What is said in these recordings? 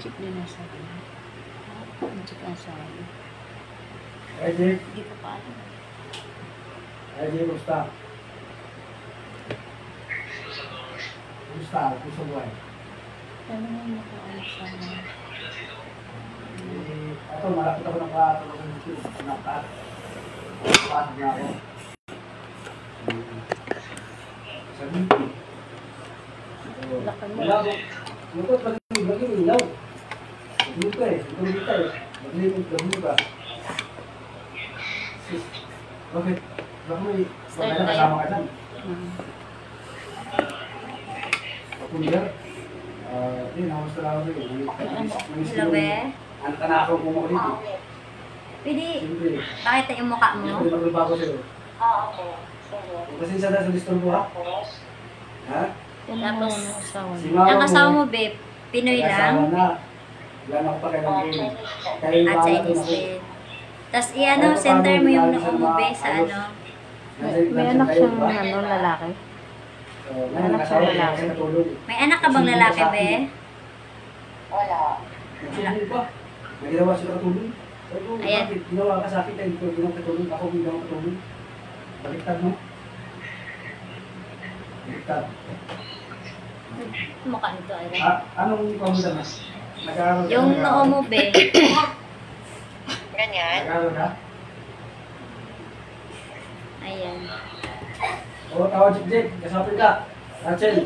Chip din nasa akin. Chip ang sabi. Ajay. Hindi ko pa alam. Ajay, kumusta? Kumusta? Kumusta buhay? Ano nga nakaalis sa mga? Ito, malapit ako ng katulog ng YouTube. Nakat. Pasok na ako. Sa YouTube. Lakan mo. Lukot, lagi ilaw. Dito eh, dito eh. Maglimit ka. Bakit? Bakit may kasama ka dyan? Papundir? Yun, namusta lang ako rin. Hello, be? Ang tanakaw ko mo dito. Pwede, bakit yung mukha mo? Hindi magbabago sa'yo. Kasi isa na sa listong mo, ha? Ha? Tapos, Ang asawa mo, be, Pinoy lang? Wala na ako pa kayo ng game. At Chinese din. Tapos, i-ano, center mo yung noo mo, be, sa ano? May anak siyang lalaki. May anak siyang lalaki. May anak ka bang lalaki, be? Wala. Nagsilip pa. May ginawa sila katulong. Ayan. Bakit ginawa ka sa akin dahil ikaw ginawang katulong? Ako ginawang katulong. Baliktad mo. Baliktad. Mukha nito, ay. Anong pamilya mas? Nag-aaral ka? Yung noo mo, be. Ganyan. Nag-aaral ka? Ayan. Oo, tawag Jik. Kasapin ka. Rachel.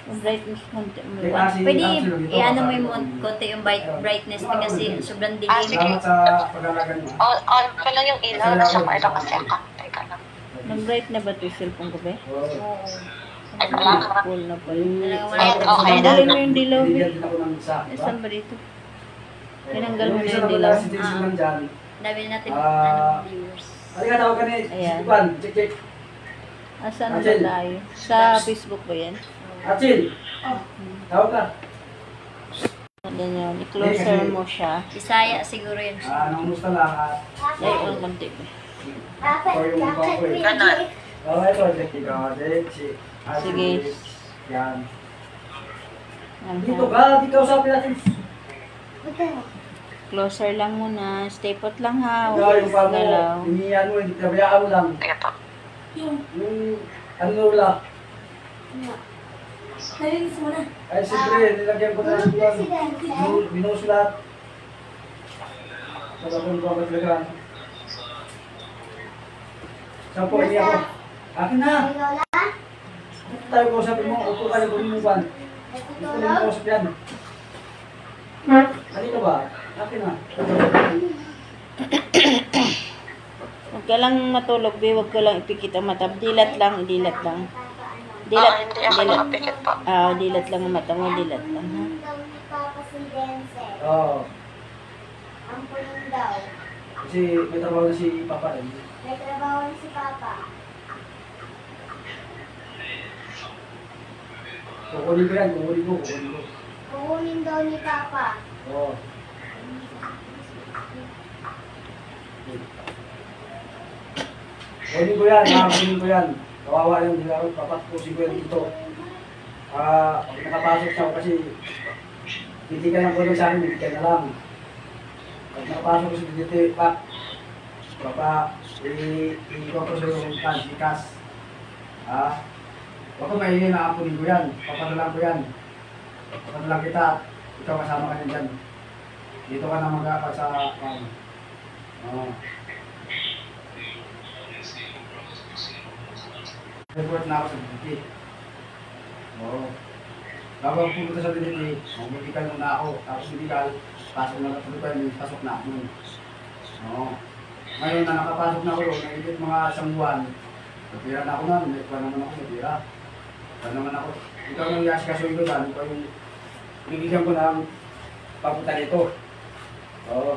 Brightness konti mo. Pwede, i-ano mo yung konti yung brightness mo kasi sobrang dilim. Salamat sa pag-alagan mo. On ko lang yung ilaw na sa kwarto kasi ako. Teka lang. Nag-bright na ba ito yung cellphone ko ba? Oo. Teka lang. Full na pa yun. Ayan, okay na. Tanggalin mo yung dilaw, be. Bigyan din ako ng isa. Eh, saan ba dito? Tinanggal mo na yung dilaw. Si Jason nandyan. Dami na natin viewers. Halika, tawag ka ni Ayan. Ivan. Check. Asan ba tayo? Sa Facebook ba yan? Rachel. Tawag ka. Ganyan. I-closer mo siya. Bisaya siguro yun. Namusta lahat? Dahil ang konti ba? For yung mga ko eh. Ganon. Okay, so, check ikaw. Sige. Yan. Yan, Dito ha? ka, dito usapin natin. Closer lang muna. Stay put lang ha. Ikaw, yung pamo, Galaw. iniyan mo, hindi kabayaan mo lang. Ito. Yung, ano wala. Nalinis mo na. Ay, siyempre, nilagyan ko na ng buwan. Binusulat. Sa kapag ko maglagan. Saan po, hindi ako. Akin na! Dito tayo ko, sabi mo, upo ka na bumuban. Dito na mo sa yan. Halika ba? Akin na. Huwag ka lang matulog, be. Huwag ka lang ipikit ang mata. Dilat lang, idilat lang. Dilat. hindi ako Dilat. nakapikit po. Dilat lang ang mata mo. Dilat lang. Ha? Kukunin daw ni Papa si Denzel. Oo. Ampunin daw. Kasi may trabaho na si Papa rin. May trabaho na si Papa. Kukunin ko yan, kukunin ko. Kukunin daw ni Papa. Oo. Kunin ko yan, kunin ko yan. Kawawa yan, hindi ako papatusin ko yan dito. Pag nakapasok siya kasi hindi ka lang kulang sa akin, hindi ka na lang. Pag nakapasok ko sa dito, i-ikaw ko sa yung sikas. Huwag ko maingin na apunin ko yan, papadalang ko yan. Papadalang kita, ikaw kasama ka dyan. Dito ka na mag-aakal sa report na ako sa DDT. Oo. Bago ako pumunta sa DDT, medical muna ako. Tapos medical, pasok na pasok na ako. Oo. Ngayon na nakapasok na ako, nagigit mga isang buwan. Napira na ako na, may pa naman ako, napira. Pa naman ako. Ikaw nang yasikasuin ko dahil pa yung bibigyan ko ng papunta nito. Oo.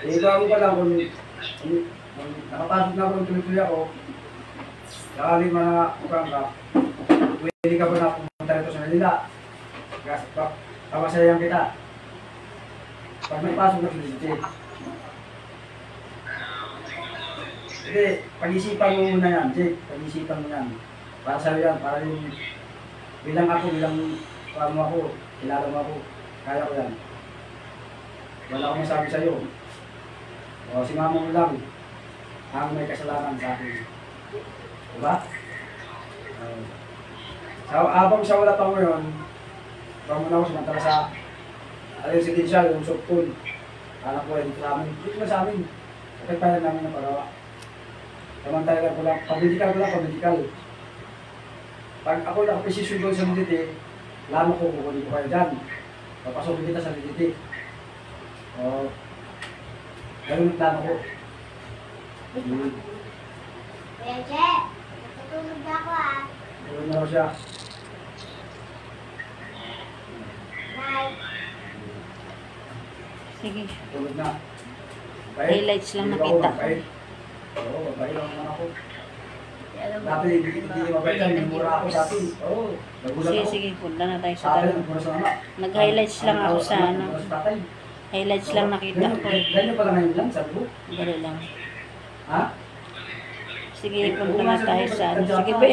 Ikaw ko lang kung nakapasok na ako ng tuloy-tuloy ako, sakali mga mukhang ka, pwede ka ba na pumunta rito sa Manila? Papasayan kita. Pag may pasok na sa Hindi, pag-isipan mo muna yan, Jake. Pag-isipan mo yan. Para sa'yo yan, para yung bilang paano ako, kilala mo ako, kaya ko yan. Wala akong masabi sa'yo. O, si mama mo lang ang may kasalanan sa akin. Diba? Habang siya wala pa mo yun, muna ako sumantala sa residential, yung softpool. Anak ko, dito sa amin. Dito na sa amin. Kapit pa lang namin ng pagawa. Samantala ko lang, pag-medical. Pag ako nakapisisyon doon sa DDT, lalo ko kukunin ko kayo dyan. Papasokin kita sa DDT. O, ganun ang plano ko. Kuya Che, natutulog na ako Tulog na raw siya. Night. Sige. Tulog na. Highlights lang Hindi nakita ako mabait. Oo, mabait lang naman ako. Alam mo, Dati hindi mabait yan, mura ako dati. Oo, nagulat Sige, ako. sige. Punta na tayo sa Sa akin, tanong. mura sa mama. Nag-highlights lang ako sa ano. Mura sa tatay. Highlights lang nakita ko. Ganyan pala ngayon lang, sabi ko. Baro lang. Ha? Sige, punta na tayo sa ano. Sige, be.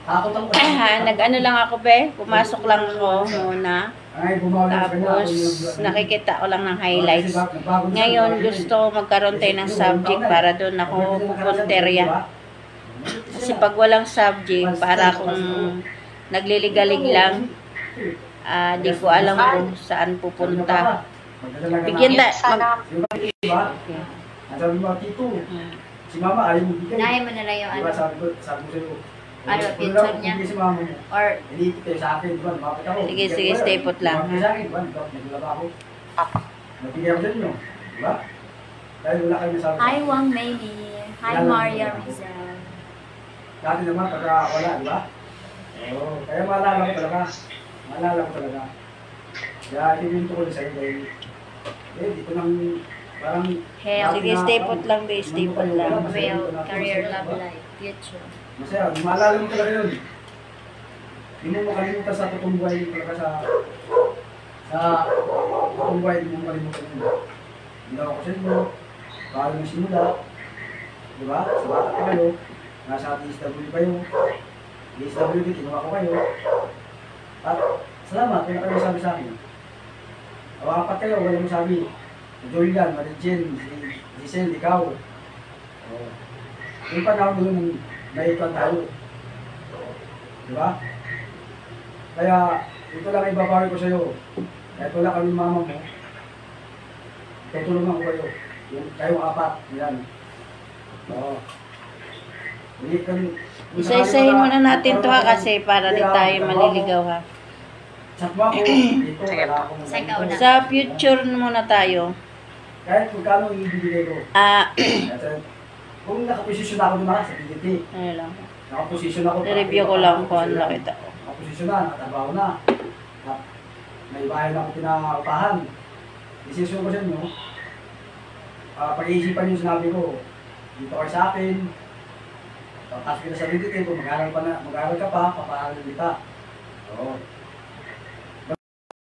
Takot ako. Nag-ano lang ako, be. Pumasok lang ako muna. Ay, bumawi sa kanya. Tapos, nakikita ko lang ng highlights. Ngayon, gusto ko magkaroon tayo ng subject para doon ako pupunterya. Kasi pag walang subject, para akong nagliligalig lang, di ko alam kung saan pupunta. Bigyan tayo. Sana, Okay. Ang sabi mo, Tito, si Mama ayaw mo bigay. unahin mo na lang yung Diba ano. sabi ko sa'yo. Ano, Kung future wala, niya? bigay si Mama mo. Or, Hindi kita sa akin, diba? Lumapit ako. Sige, sige, stay put lang. Lumapit sa akin, diba? Naglaba ako. Papa. Nabigay ako sa inyo. Diba? Dahil wala kayo nasabi. hi Wang Meili. Hi Maria Rizal. Dati naman, pagka wala, diba? Oo. Kaya maalala ko talaga. Maalala ko talaga. Kaya ibinto ko rin sa'yo dahil dito nang parang Health, Sige, stay put lang, be. Stay put lang. wealth, career, love life, future. masaya, maalala mo talaga yun. Hindi mo makalimutan sa totoong buhay talaga sa totoong buhay, hindi mo makalimutan yun. Ginawa ko sa inyo, bago mo simula, di ba? Sa bata pa kayo, nasa DSW kayo, DSW, kinuha ko kayo. At salamat, kaya kayo sabi sa akin. Apat kayo, wala mo sabi. Julian, Marijin, si Giselle, ikaw. Yung panahon doon, naikot tayo. Diba? Kaya, ito lang ibabawi ko sa'yo. Kahit wala kami mama mo, tutulungan ko kayo. Kayong apat, yan. Oo. Isa-isahin muna natin to ha kasi para di tayo maliligaw ha. Sakma ko, dito, wala akong Sa ikaw na. Sa future muna tayo. kahit kung kano ibibigay ko. Kung nakaposisyon ako doon sa PDT, Ayun lang. nakaposisyon ako. I-review ko lang kung ano nakita ko. Nakaposisyon na, nakatrabaho na. May bahay na akong pinaupahan. Decision ko sa inyo, pag-iisipan yung sinabi ko, dito kayo sa akin, papasok kita sa PDT, kung mag-aaral ka pa, papaaral kita. Oo.